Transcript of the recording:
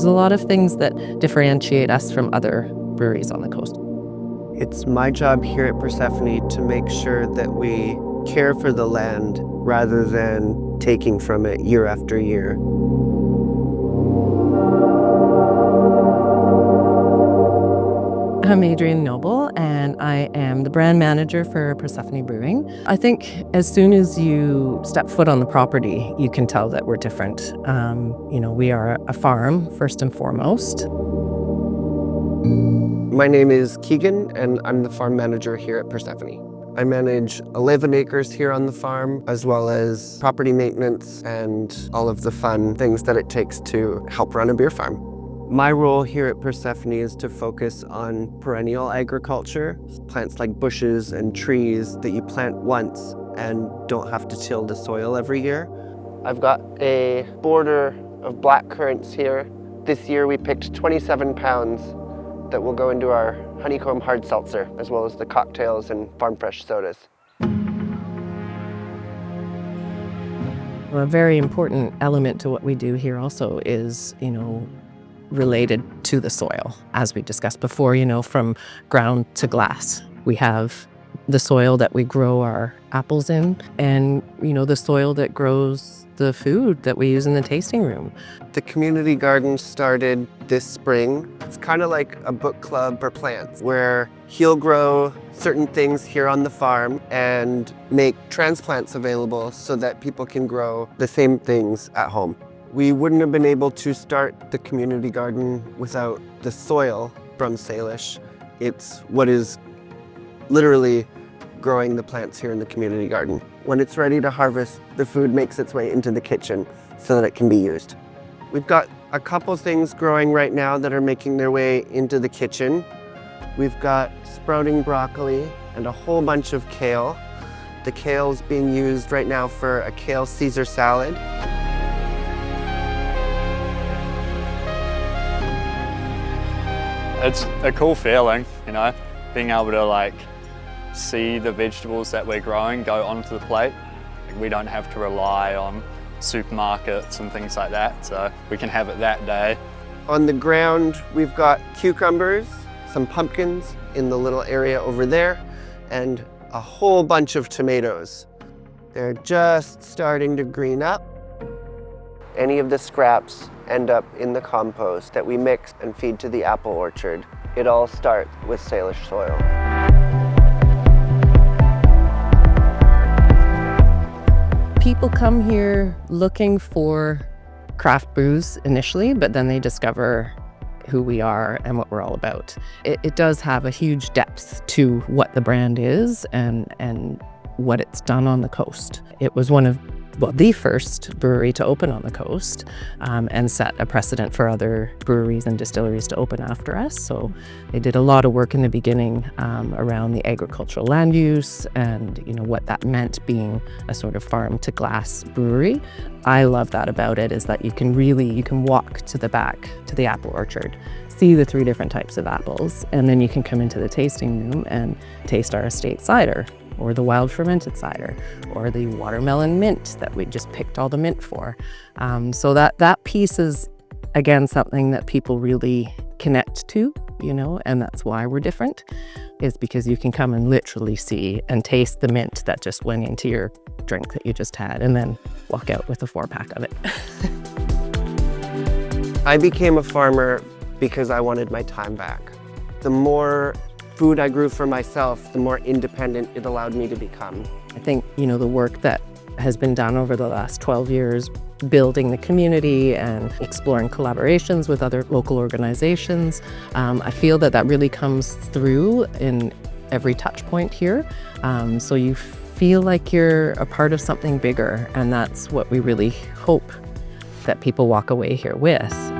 There's a lot of things that differentiate us from other breweries on the coast. It's my job here at Persephone to make sure that we care for the land rather than taking from it year after year. I'm Adrienne Noble, and I am the brand manager for Persephone Brewing. I think as soon as you step foot on the property, you can tell that we're different. We are a farm, first and foremost. My name is Keegan, and I'm the farm manager here at Persephone. I manage 11 acres here on the farm, as well as property maintenance and all of the fun things that it takes to help run a beer farm. My role here at Persephone is to focus on perennial agriculture, plants like bushes and trees that you plant once and don't have to till the soil every year. I've got a border of black currants here. This year we picked 27 pounds that will go into our honeycomb hard seltzer, as well as the cocktails and farm fresh sodas. A very important element to what we do here also is, related to the soil. As we discussed before, from ground to glass. We have the soil that we grow our apples in and, the soil that grows the food that we use in the tasting room. The community garden started this spring. It's kind of like a book club for plants where he'll grow certain things here on the farm and make transplants available so that people can grow the same things at home. We wouldn't have been able to start the community garden without the soil from Salish. It's what is literally growing the plants here in the community garden. When it's ready to harvest, the food makes its way into the kitchen so that it can be used. We've got a couple things growing right now that are making their way into the kitchen. We've got sprouting broccoli and a whole bunch of kale. The kale's being used right now for a kale Caesar salad. It's a cool feeling, being able to see the vegetables that we're growing go onto the plate. We don't have to rely on supermarkets and things like that, so we can have it that day. On the ground, we've got cucumbers, some pumpkins in the little area over there, and a whole bunch of tomatoes. They're just starting to green up. Any of the scraps end up in the compost that we mix and feed to the apple orchard. It all starts with Salish soil. People come here looking for craft brews initially, but then they discover who we are and what we're all about. It does have a huge depth to what the brand is and what it's done on the coast. It was the first brewery to open on the coast and set a precedent for other breweries and distilleries to open after us. So they did a lot of work in the beginning around the agricultural land use and what that meant being a sort of farm to glass brewery. I love that about it is that you can walk to the back to the apple orchard, see the 3 different types of apples, and then you can come into the tasting room and taste our estate cider, or the wild fermented cider, or the watermelon mint that we just picked all the mint for. So that piece is, again, something that people really connect to, and that's why we're different, is because you can come and literally see and taste the mint that just went into your drink that you just had, and then walk out with a 4-pack of it. I became a farmer because I wanted my time back. The more food I grew for myself, the more independent it allowed me to become. I think, the work that has been done over the last 12 years, building the community and exploring collaborations with other local organizations, I feel that really comes through in every touch point here. So you feel like you're a part of something bigger, and that's what we really hope that people walk away here with.